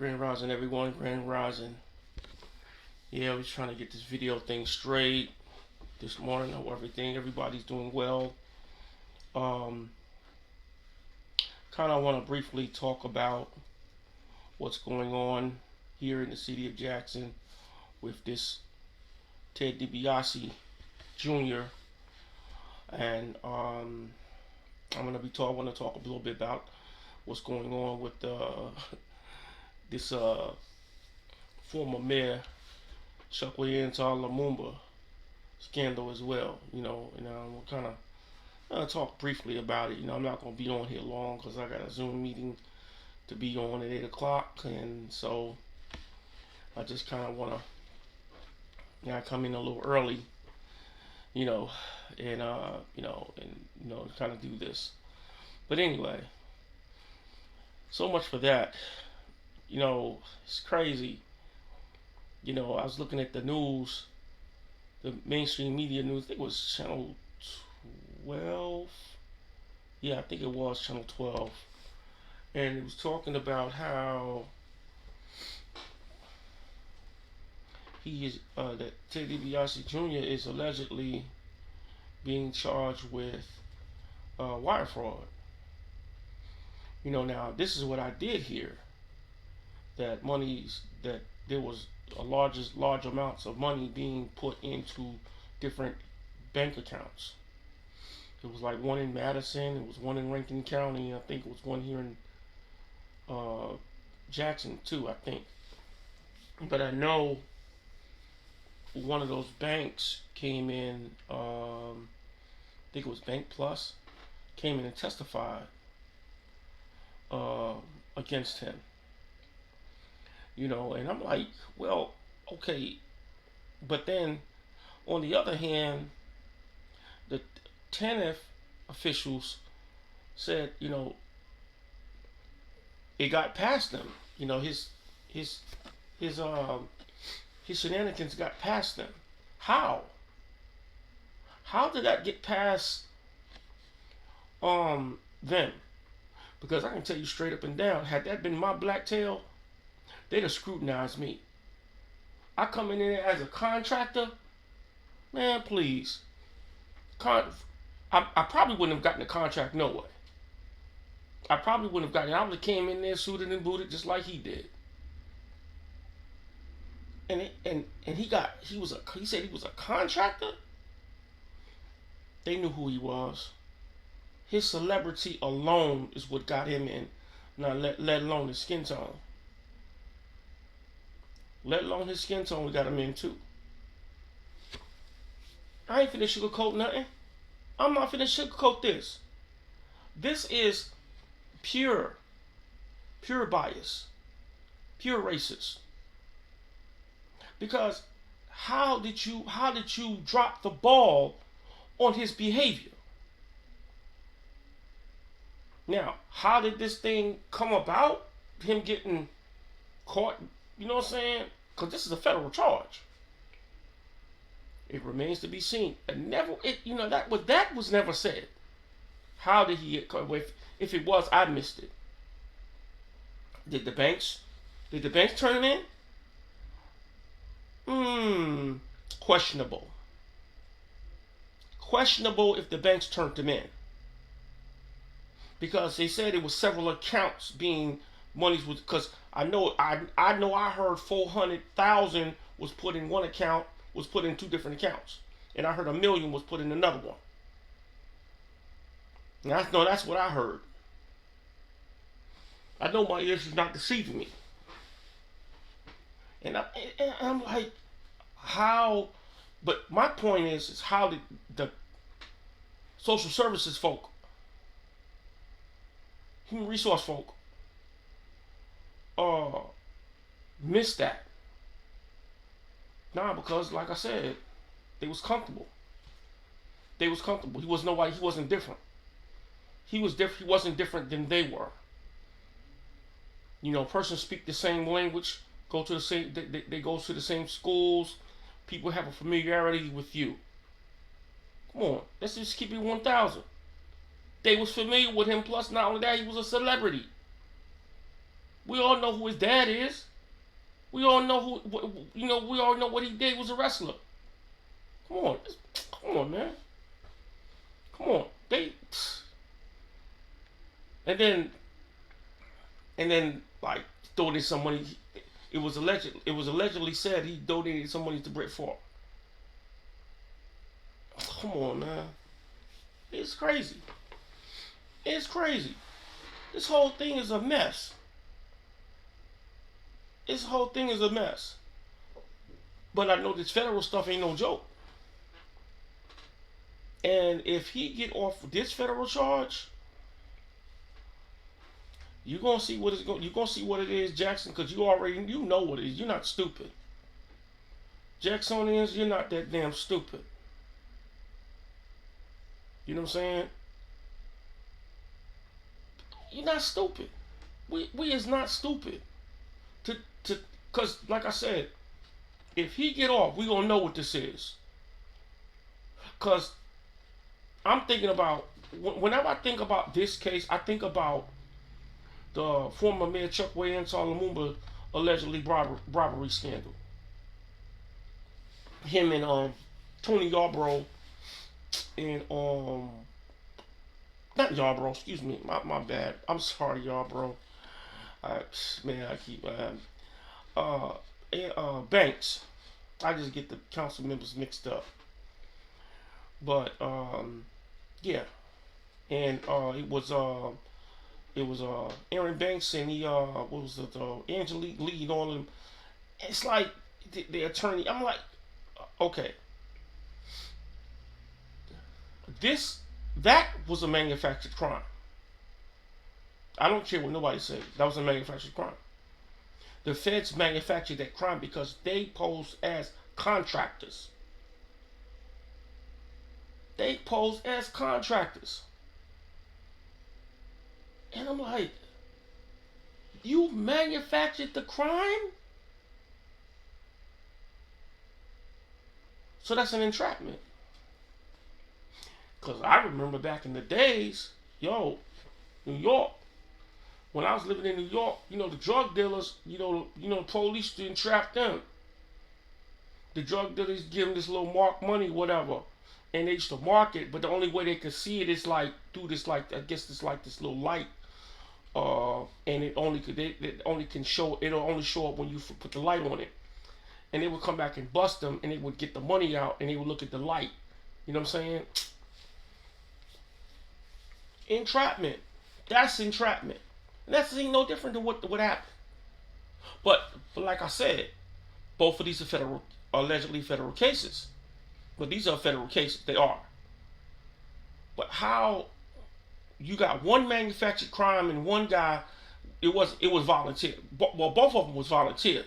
Grand Rising, everyone. Grand Rising. Yeah, I was trying to get this video thing straight this morning. I hope everybody's doing well. Um, Kind of want to briefly talk about what's going on here in the city of Jackson with this Ted Dibiase Jr. And I'm gonna be talk. I want to talk a little bit about what's going on with this former mayor Chukwueze Lumumba scandal as well. And we'll kind of talk briefly about it. I'm not gonna be on here long because I got a Zoom meeting to be on at 8 o'clock, and so I just kind of want to, come in a little early, and kind of do this. But anyway, so much for that. It's crazy. I was looking at the news, the mainstream media news. I think it was Channel 12. Yeah, I think it was Channel 12. And it was talking about how that Ted Dibiase Jr. is allegedly being charged with wire fraud. Now this is what I did hear, that there was large amounts of money being put into different bank accounts. It was like one in Madison, it was one in Rankin County, I think it was one here in Jackson too, I think. But I know one of those banks came in, I think it was Bank Plus, came in and testified against him. And I'm like, well, okay. But then, on the other hand, the TANF officials said, it got past them. His shenanigans got past them. How? How did that get past them? Because I can tell you straight up and down, had that been my black tail, they'd have scrutinized me. I come in there as a contractor, man, please. I probably wouldn't have gotten the contract no way. I probably wouldn't have gotten it. I would have came in there suited and booted just like he did. And he said he was a contractor. They knew who he was. His celebrity alone is what got him in. Now let alone his skin tone. Let alone his skin tone, we got him in too. I ain't finna sugarcoat nothing. I'm not finna sugarcoat this. This is pure bias, pure racist. Because how did you drop the ball on his behavior? Now, how did this thing come about? Him getting caught, you know what I'm saying? Because this is a federal charge. It remains to be seen. That was never said. How did he get caught? If it was, I missed it. Did the banks turn him in? Questionable. Questionable if the banks turned him in. Because they said it was several accounts being monies was, because I know I heard 400,000 was put in one account, was put in two different accounts, and I heard $1 million was put in another one. Now that's what I heard. I know my ears is not deceiving me, and I'm like, how? But my point is how did the social services folk, human resource folk, missed that? Nah, because like I said, they was comfortable. He was nobody. He wasn't different. He was different. He wasn't different than they were. Persons speak the same language, go to the same. They go to the same schools. People have a familiarity with you. Come on, let's just keep it 1,000. They was familiar with him. Plus, not only that, he was a celebrity. We all know who his dad is. We all know we all know what he did. He was a wrestler. Come on, come on, man. Come on. And then like donated some money. It was allegedly said he donated some money to Brett Favre. Come on, man. It's crazy. It's crazy. This whole thing is a mess. This whole thing is a mess. But I know this federal stuff ain't no joke. And if he get off this federal charge, you're gonna see what it is, Jackson, because you know what it is. You're not stupid. Jacksonians, you're not that damn stupid. You know what I'm saying? You're not stupid. We is not stupid. Cause like I said, if he get off, we gonna know what this is. Cause I'm thinking about, whenever I think about this case, I think about the former mayor Chuck Wayne Lumumba allegedly robbery scandal. Him and Tony Yarborough and not Yarborough, excuse me, my bad. I'm sorry, Yarborough. I keep Banks. I just get the council members mixed up. But yeah, and it was Aaron Banks and he what was it, Angelique Lee and all of them. It's like the attorney. I'm like, okay, that was a manufactured crime. I don't care what nobody says. That was a manufactured crime. The feds manufactured that crime because they posed as contractors. They posed as contractors. And I'm like, you manufactured the crime? So that's an entrapment. Because I remember back in the days, New York, when I was living in New York, the drug dealers, the police didn't trap them. The drug dealers give them this little mark money, whatever. And they used to mark it, but the only way they could see it is like through this, like, I guess it's like this little light. And it'll only show up when you put the light on it. And they would come back and bust them, and they would get the money out, and they would look at the light. You know what I'm saying? Entrapment. That's entrapment. And that's ain't no different than what happened. But like I said, both of these are allegedly federal cases. But these are federal cases. They are. But how you got one manufactured crime and one guy, it was volunteer. Well, both of them was volunteer.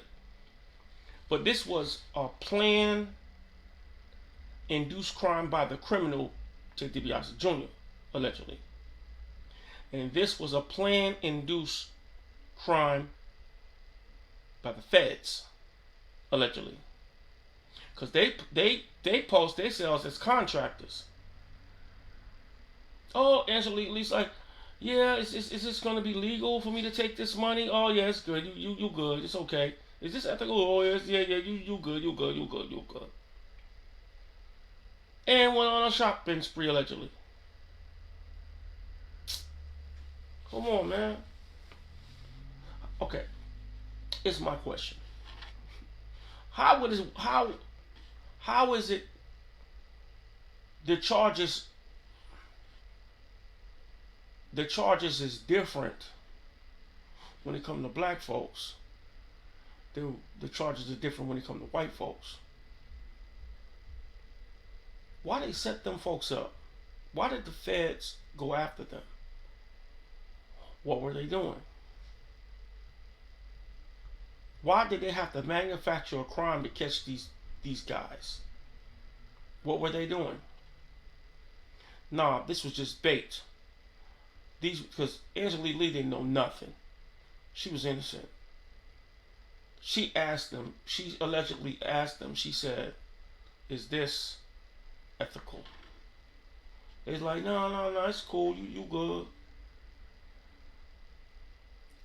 But this was a planned, induced crime by the criminal Ted Dibiase Jr. allegedly. And this was a planned, induced crime by the feds allegedly. Because they post themselves as contractors. Oh, Angelique Lee's like, yeah, is this going to be legal for me to take this money? Oh, yeah, it's good. You good. It's okay. Is this ethical? Oh, yes, yeah, you good. You good. And went on a shopping spree allegedly. Come on, man. Okay, it's my question. How is it the charges is different when it comes to black folks? The charges are different when it comes to white folks. Why they set them folks up? Why did the feds go after them? What were they doing? Why did they have to manufacture a crime to catch these guys? What were they doing? Nah, this was just bait. Because Angelique Lee didn't know nothing. She was innocent. She allegedly asked them, she said, is this ethical? They's like, no, it's cool, you good.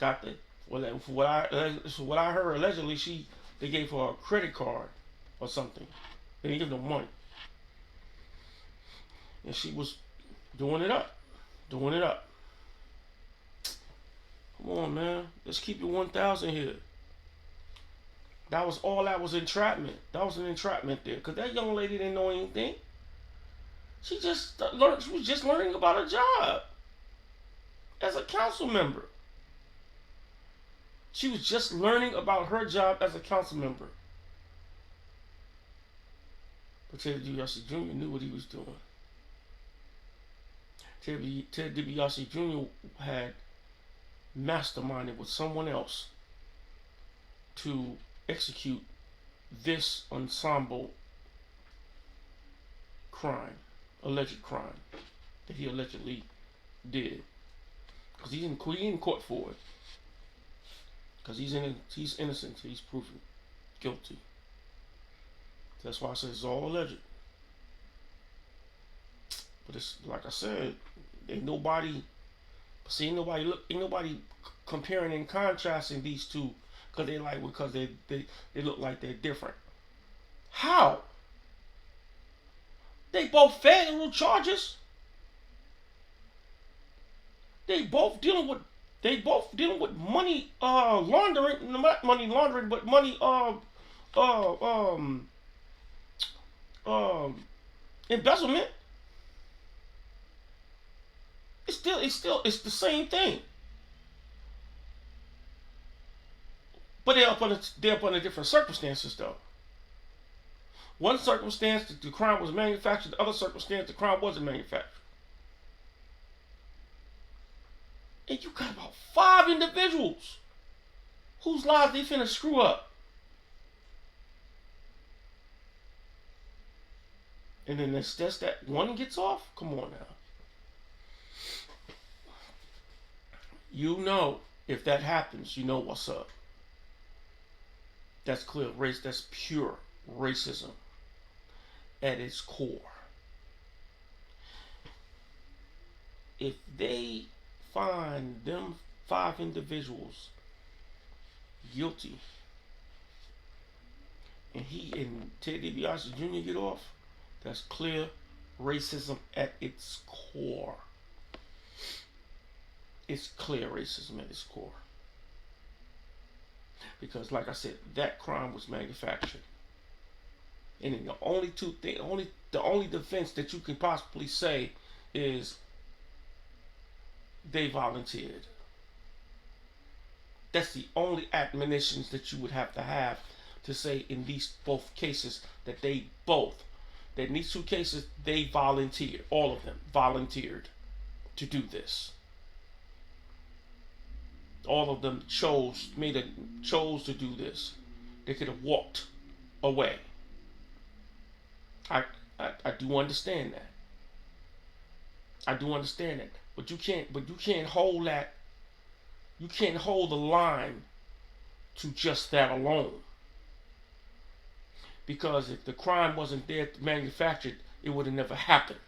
Got the Well, for what I heard, allegedly they gave her a credit card or something. They didn't give no money, and she was doing it up, doing it up. Come on, man. Let's keep it 1,000 here. That was all. That was entrapment. That was an entrapment there, because that young lady didn't know anything. She just learned. She was just learning about a job as a council member. She was just learning about her job as a council member. But Ted Dibiase Jr. knew what he was doing. Ted Dibiase Jr. had masterminded with someone else to execute this ensemble crime, alleged crime, that he allegedly did. Because he's in court for it. Because he's innocent. He's proven guilty. That's why I said it's all alleged. But it's like I said, ain't nobody comparing and contrasting these two, because they look like they're different. How? They both federal charges. They both dealing with money laundering, not money laundering, but money embezzlement. It's the same thing. But they're up under different circumstances, though. One circumstance, the crime was manufactured. The other circumstance, the crime wasn't manufactured. And you got about 5 individuals whose lives they finna screw up. And then that's that one gets off? Come on now. You know, if that happens, you know what's up. That's clear race. That's pure racism at its core. If they find them 5 individuals guilty, and Ted Dibiase Jr. get off, that's clear racism at its core. It's clear racism at its core. Because, like I said, that crime was manufactured. And then the only defense that you can possibly say is they volunteered. That's the only admonitions that you would have to say in these both cases, that in these 2 cases, they volunteered. All of them volunteered to do this. All of them chose to do this. They could have walked away. I do understand that. I do understand that. But you can't hold that. You can't hold the line to just that alone. Because if the crime wasn't there manufactured, it would have never happened.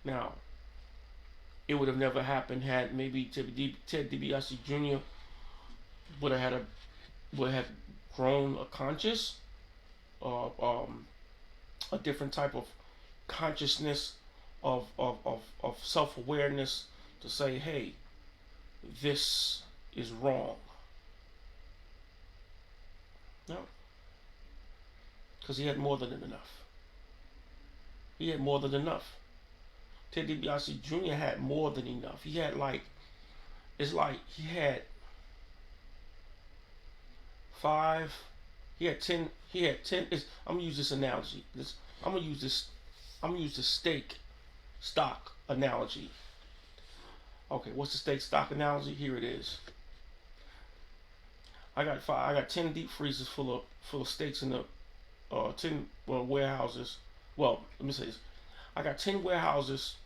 Now, it would have never happened had maybe Ted Dibiase Jr. would have grown a conscious, a different type of consciousness of self-awareness to say, hey, this is wrong. No. Because he had more than enough. He had more than enough. Ted Dibiase Jr. had more than enough. He had he had 5, he had 10, I'm gonna use this analogy. I'm gonna use the steak stock analogy. Okay, what's the steak stock analogy? Here it is. I got 10 deep freezers full of steaks in the 10 warehouses. Well, let me say this. I got 10 warehouses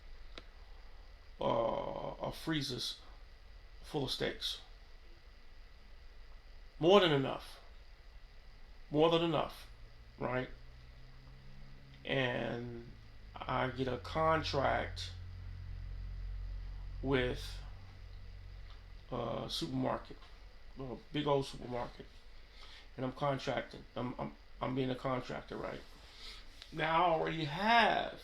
of freezers full of steaks. More than enough. More than enough, right? And I get a contract with supermarket, a big old supermarket, and I'm contracting. I'm being a contractor, right? Now I already have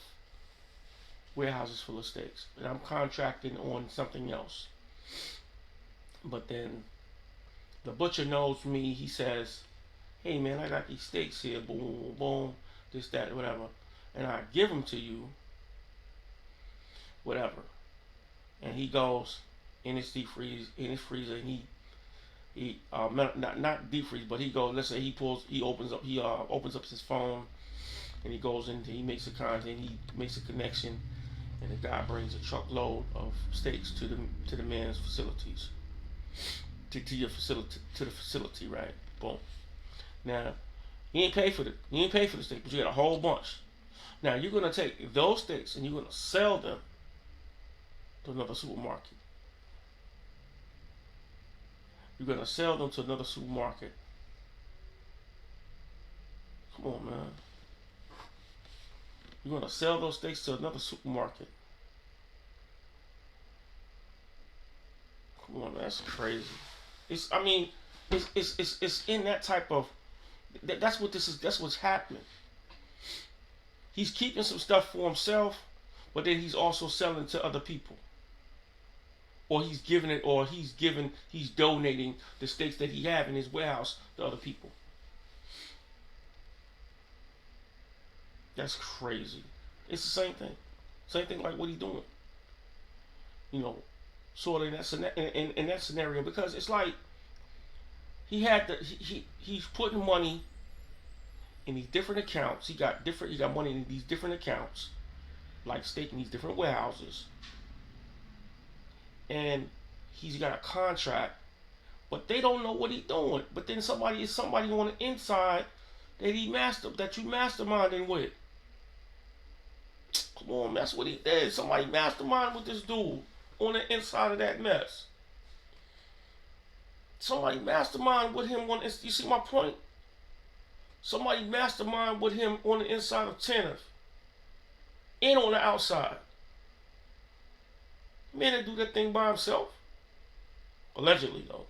warehouses full of steaks, and I'm contracting on something else. But then the butcher knows me. He says, "Hey man, I got these steaks here. Boom, boom, boom. This, that, whatever." And I give them to you, whatever. And he goes in his deep freeze, in his freezer, and he not deep freeze, but he goes. Let's say he opens up his phone, and he goes into, he makes a contact, he makes a connection, and the guy brings a truckload of steaks to the man's facilities, to your facility, to the facility, right? Boom. Now he ain't paid for the steak, but you got a whole bunch. Now you're gonna take those steaks and you're gonna sell them to another supermarket. You're gonna sell them to another supermarket. Come on, man. You're gonna sell those steaks to another supermarket. Come on, man, that's crazy. It's in that type of. That's what this is. That's what's happening. He's keeping some stuff for himself, but then he's also selling to other people. Or he's donating the steaks that he have in his warehouse to other people. That's crazy. It's the same thing. Same thing like what he's doing. You know, sort of in that scenario, because it's like he's putting money in these different accounts. He got money in these different accounts, like steak in these different warehouses. And he's got a contract, but they don't know what he's doing. But then somebody on the inside that you masterminding with. Come on, that's what he did. Somebody masterminded with this dude on the inside of that mess. Somebody masterminded with him you see my point? Somebody masterminded with him on the inside of Tennis and on the outside. Man didn't do that thing by himself. Allegedly, though.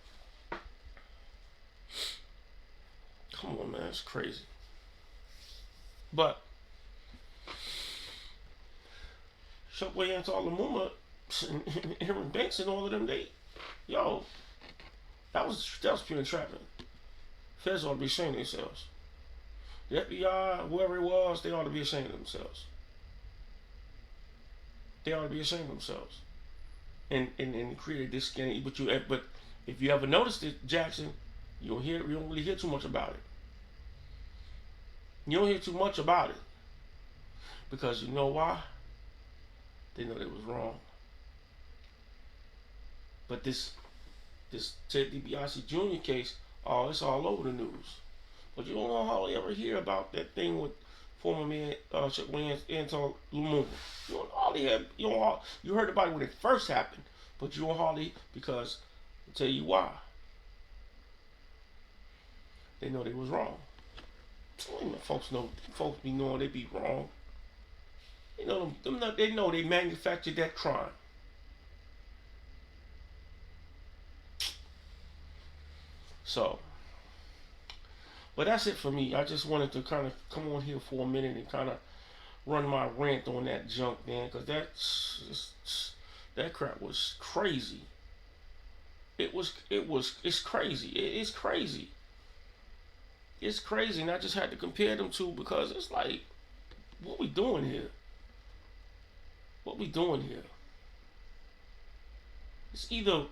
Come on, man. It's crazy. But Shockwave and Lumumba and Aaron Banks and all of them, that was pure entrapment. Feds ought to be ashamed of themselves. The FBI, whoever it was, they ought to be ashamed of themselves. They ought to be ashamed of themselves. And created this skinny. But if you ever noticed it, Jackson, you don't really hear too much about it. You don't hear too much about it, because you know why? They know they was wrong. But this Ted Dibiase Jr. case, it's all over the news. But you don't hardly ever hear about that thing with former man Shockwave and Lumumba. You heard about it when it first happened, but you don't hardly, because I'll tell you why. They know they was wrong. Folks be knowing they be wrong. They know they manufactured that crime. So, but that's it for me. I just wanted to kind of come on here for a minute and kind of run my rant on that junk, man, because that crap was crazy. It's crazy. It's crazy. It's crazy, and I just had to compare them two, because it's like, what we doing here? What we doing here? It's either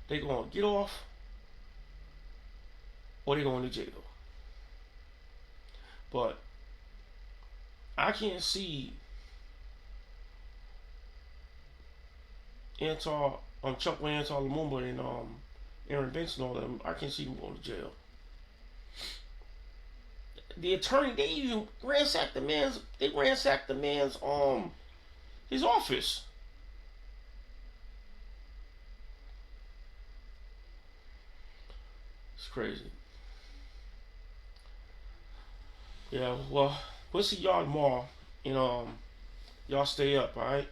they gonna get off, or they going to jail. But I can't see Chockwave and Lumumba and Aaron Banks and all of them. I can't see them going to jail. The attorney, they even ransacked the man's his office. It's crazy. Yeah, well, we'll see y'all tomorrow. You know, y'all stay up, all right?